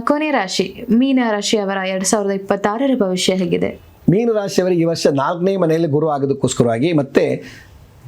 ಕೊನೆ ರಾಶಿ ಮೀನ ರಾಶಿಯವರ 2026ರ ಭವಿಷ್ಯ ಹೇಗಿದೆ? ಮೀನ ರಾಶಿಯವರಿಗೆ ಈ ವರ್ಷ 4ನೇ ಮನೆಯಲ್ಲಿ ಗುರು ಆಗೋದಕ್ಕೋಸ್ಕರವಾಗಿ ಮತ್ತೆ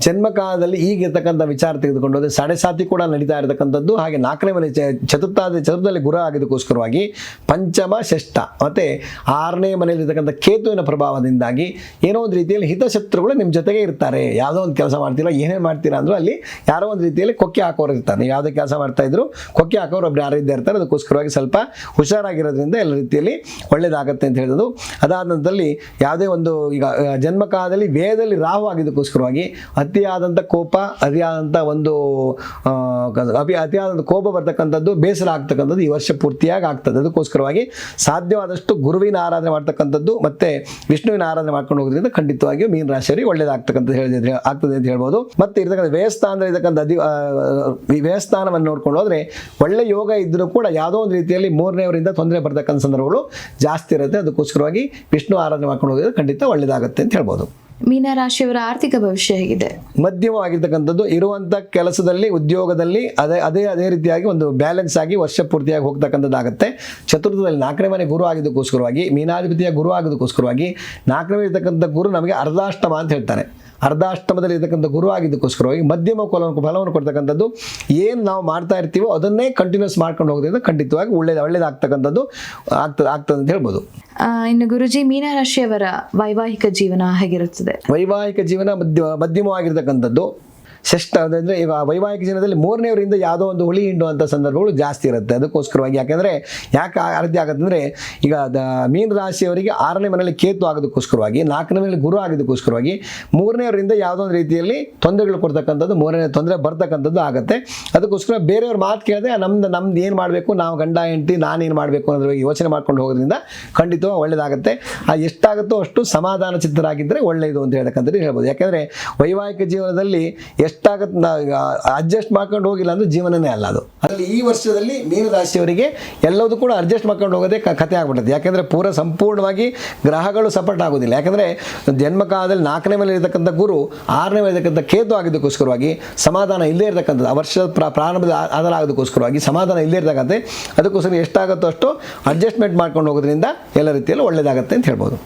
ಜನ್ಮಕಾಲದಲ್ಲಿ ಈಗಿರ್ತಕ್ಕಂಥ ವಿಚಾರ ತೆಗೆದುಕೊಂಡು ಹೋದರೆ ಸಾಡೆ ಸಾತಿ ಕೂಡ ನಡೀತಾ ಇರತಕ್ಕಂಥದ್ದು. ಹಾಗೆ 4ನೇ ಮನೆ ಚತುರ್ಥದಲ್ಲಿ ಗುರು ಆಗೋದಕ್ಕೋಸ್ಕರವಾಗಿ ಪಂಚಮ ಷಷ್ಠ ಮತ್ತು 6ನೇ ಮನೆಯಲ್ಲಿರ್ತಕ್ಕಂಥ ಕೇತುವಿನ ಪ್ರಭಾವದಿಂದಾಗಿ ಏನೋ ಒಂದು ರೀತಿಯಲ್ಲಿ ಹಿತಶತ್ರುಗಳು ನಿಮ್ಮ ಜೊತೆಗೆ ಇರ್ತಾರೆ. ಯಾವುದೋ ಒಂದು ಕೆಲಸ ಮಾಡ್ತೀರಾ, ಏನೇನು ಮಾಡ್ತೀರಾ ಅಂದರೂ ಅಲ್ಲಿ ಯಾರೋ ಒಂದು ರೀತಿಯಲ್ಲಿ ಕೊಕ್ಕೆ ಹಾಕೋರು ಇರ್ತಾರೆ. ನೀವು ಯಾವುದೇ ಕೆಲಸ ಮಾಡ್ತಾಯಿದ್ರು ಕೊಕ್ಕೆ ಹಾಕೋರು ಒಬ್ಬರು ಯಾರು ಇದ್ದೇ ಇರ್ತಾರೆ. ಅದಕ್ಕೋಸ್ಕರವಾಗಿ ಸ್ವಲ್ಪ ಹುಷಾರಾಗಿರೋದ್ರಿಂದ ಎಲ್ಲ ರೀತಿಯಲ್ಲಿ ಒಳ್ಳೆಯದಾಗತ್ತೆ ಅಂತ ಹೇಳಿದ್ರು. ಅದಾದ ನಂತರದಲ್ಲಿ ಯಾವುದೇ ಒಂದು ಈಗ ಜನ್ಮಕಾಲದಲ್ಲಿ ವೇದದಲ್ಲಿ ರಾಹು ಆಗಿದ್ದಕ್ಕೋಸ್ಕರವಾಗಿ ಅತಿಯಾದಂಥ ಕೋಪ, ಅತಿಯಾದಂಥ ಒಂದು ಅತಿಯಾದಂಥ ಕೋಪ ಬರ್ತಕ್ಕಂಥದ್ದು, ಬೇಸರ ಆಗ್ತಕ್ಕಂಥದ್ದು ಈ ವರ್ಷ ಪೂರ್ತಿಯಾಗಿ ಆಗ್ತದೆ. ಅದಕ್ಕೋಸ್ಕರವಾಗಿ ಸಾಧ್ಯವಾದಷ್ಟು ಗುರುವಿನ ಆರಾಧನೆ ಮಾಡ್ತಕ್ಕಂಥದ್ದು ಮತ್ತು ವಿಷ್ಣುವಿನ ಆರಾಧನೆ ಮಾಡ್ಕೊಂಡು ಹೋಗೋದ್ರಿಂದ ಖಂಡಿತವಾಗಿಯೂ ಮೀನ ರಾಶಿಯವರಿಗೆ ಒಳ್ಳೆಯದಾಗ್ತಕ್ಕಂಥದ್ದು ಆಗ್ತದೆ ಅಂತ ಹೇಳ್ಬೋದು. ಮತ್ತು ಇರ್ತಕ್ಕಂಥ ವ್ಯಯಸ್ಥಾನದಲ್ಲಿ ಇರ್ತಕ್ಕಂಥ ವ್ಯಯಸ್ಥಾನವನ್ನು ನೋಡ್ಕೊಂಡು ಹೋದರೆ ಒಳ್ಳೆ ಯೋಗ ಇದ್ದರೂ ಕೂಡ ಯಾವುದೋ ಒಂದು ರೀತಿಯಲ್ಲಿ 3ನೇವರಿಂದ ತೊಂದರೆ ಬರ್ತಕ್ಕಂಥ ಸಂದರ್ಭಗಳು ಜಾಸ್ತಿ ಇರುತ್ತೆ. ಅದಕ್ಕೋಸ್ಕರವಾಗಿ ವಿಷ್ಣು ಆರಾಧನೆ ಮಾಡ್ಕೊಂಡು ಹೋಗೋದ್ರೆ ಖಂಡಿತ ಒಳ್ಳೆಯದಾಗುತ್ತೆ ಅಂತ ಹೇಳ್ಬೋದು. ಮೀನ ರಾಶಿಯವರ ಆರ್ಥಿಕ ಭವಿಷ್ಯ ಹೇಗಿದೆ? ಮಧ್ಯಮವಾಗಿರ್ತಕ್ಕಂಥದ್ದು. ಇರುವಂಥ ಕೆಲಸದಲ್ಲಿ, ಉದ್ಯೋಗದಲ್ಲಿ ಅದೇ ರೀತಿಯಾಗಿ ಒಂದು ಬ್ಯಾಲೆನ್ಸ್ ಆಗಿ ವರ್ಷ ಪೂರ್ತಿಯಾಗಿ ಹೋಗ್ತಕ್ಕಂಥದ್ದಾಗುತ್ತೆ. ಚತುರ್ಥದಲ್ಲಿ 4ನೇ ಮನೆ ಗುರು ಆಗಿದ್ದಕ್ಕೋಸ್ಕರವಾಗಿ, ಮೀನಾಧಿಪತಿಯ ಗುರು ಆಗೋದಕ್ಕೋಸ್ಕರವಾಗಿ 4ನೇ ಮನೆ ಇರ್ತಕ್ಕಂಥ ಗುರು ನಮಗೆ ಅರ್ಧಾಷ್ಟಮ ಅಂತ ಹೇಳ್ತಾರೆ. ಅರ್ಧಾಷ್ಟಮದಲ್ಲಿ ಇರ್ತಕ್ಕಂಥ ಗುರು ಆಗಿದ್ದಕ್ಕೋಸ್ಕರವಾಗಿ ಮಧ್ಯಮ ಫಲವನ್ನು ಕೊಡ್ತಕ್ಕಂಥದ್ದು. ಏನು ನಾವು ಮಾಡ್ತಾ ಇರ್ತೀವೋ ಅದನ್ನೇ ಕಂಟಿನ್ಯೂಸ್ ಮಾಡ್ಕೊಂಡು ಹೋಗೋದ್ರಿಂದ ಖಂಡಿತವಾಗಿ ಒಳ್ಳೇದಾಗ್ತಕ್ಕಂಥದ್ದು ಆಗ್ತದೆ ಅಂತ ಹೇಳ್ಬೋದು. ಇನ್ನು ಗುರುಜಿ, ಮೀನ ರಾಶಿಯವರ ವೈವಾಹಿಕ ಜೀವನ ಹೇಗಿರುತ್ತದೆ? ವೈವಾಹಿಕ ಜೀವನ ಮಧ್ಯಮವಾಗಿರ್ತಕ್ಕಂಥದ್ದು. ಷಷ್ಠ ಅಂದರೆ ಈಗ ವೈವಾಹಿಕ ಜೀವನದಲ್ಲಿ 3ನೇವರಿಂದ ಯಾವುದೋ ಒಂದು ಹುಳಿ ಹಿಂಡುವಂಥ ಸಂದರ್ಭಗಳು ಜಾಸ್ತಿ ಇರುತ್ತೆ. ಅದಕ್ಕೋಸ್ಕರವಾಗಿ ಯಾಕೆ ಆ ರೀತಿ ಆಗುತ್ತೆ ಅಂದರೆ ಈಗ ಮೀನ ರಾಶಿಯವರಿಗೆ 6ನೇ ಮನೆಯಲ್ಲಿ ಕೇತು ಆಗೋದಕ್ಕೋಸ್ಕರವಾಗಿ, 4ನೇ ಮನೆಯಲ್ಲಿ ಗುರು ಆಗೋದಕ್ಕೋಸ್ಕರವಾಗಿ 3ನೇವರಿಂದ ಯಾವುದೋ ಒಂದು ರೀತಿಯಲ್ಲಿ ತೊಂದರೆಗಳು ಕೊಡ್ತಕ್ಕಂಥದ್ದು, 3ನೇ ತೊಂದರೆ ಬರ್ತಕ್ಕಂಥದ್ದು ಆಗುತ್ತೆ. ಅದಕ್ಕೋಸ್ಕರ ಬೇರೆಯವ್ರ ಮಾತು ಕೇಳಿದ್ರೆ ನಮ್ದು ಏನು ಮಾಡಬೇಕು, ನಾವು ಗಂಡ ಹೆಂಡತಿ ನಾನೇನು ಮಾಡಬೇಕು ಅನ್ನೋದ್ರ ಬಗ್ಗೆ ಯೋಚನೆ ಮಾಡ್ಕೊಂಡು ಹೋಗೋದ್ರಿಂದ ಖಂಡಿತವಾಗಿ ಒಳ್ಳೆಯದಾಗುತ್ತೆ. ಎಷ್ಟಾಗುತ್ತೋ ಅಷ್ಟು ಸಮಾಧಾನ ಚಿತ್ತರಾಗಿದ್ದರೆ ಒಳ್ಳೆಯದು ಅಂತ ಹೇಳ್ತಕ್ಕಂಥದ್ದು ಹೇಳ್ಬೋದು. ಯಾಕೆಂದರೆ ವೈವಾಹಿಕ ಜೀವನದಲ್ಲಿ ಎಷ್ಟಾಗತ್ತೆ ಅಡ್ಜಸ್ಟ್ ಮಾಡ್ಕೊಂಡು ಹೋಗಿಲ್ಲ ಅಂದ್ರೆ ಜೀವನನೇ ಅಲ್ಲ ಅದು. ಅದರಲ್ಲಿ ಈ ವರ್ಷದಲ್ಲಿ ಮೀನ ರಾಶಿಯವರಿಗೆ ಎಲ್ಲದೂ ಕೂಡ ಅಡ್ಜಸ್ಟ್ ಮಾಡ್ಕೊಂಡು ಹೋಗೋದೇ ಕಥೆ ಆಗ್ಬಿಡುತ್ತೆ. ಯಾಕೆಂದರೆ ಸಂಪೂರ್ಣವಾಗಿ ಗ್ರಹಗಳು ಸಪೋರ್ಟ್ ಆಗೋದಿಲ್ಲ. ಯಾಕೆಂದರೆ ಜನ್ಮಕಾಲದಲ್ಲಿ 4ನೇ ಮೇಲೆ ಇರತಕ್ಕಂಥ ಗುರು 6ನೇ ಮೇಲೆ ಇರತಕ್ಕಂಥ ಕೇತು ಆಗಿದ್ದಕ್ಕೋಸ್ಕರವಾಗಿ ಸಮಾಧಾನ ಇಲ್ಲೇ ಇರತಕ್ಕಂಥದ್ದು, ಆ ವರ್ಷದ ಪ್ರಾರಂಭದ ಆಧಾರ ಆಗೋದಕ್ಕೋಸ್ಕರವಾಗಿ ಸಮಾಧಾನ ಇಲ್ಲೇ ಇರತಕ್ಕಂತೆ. ಅದಕ್ಕೋಸ್ಕರ ಎಷ್ಟಾಗುತ್ತೋ ಅಷ್ಟು ಅಡ್ಜಸ್ಟ್ಮೆಂಟ್ ಮಾಡ್ಕೊಂಡು ಹೋಗೋದ್ರಿಂದ ಎಲ್ಲ ರೀತಿಯಲ್ಲಿ ಒಳ್ಳೆಯದಾಗತ್ತೆ ಅಂತ ಹೇಳ್ಬೋದು.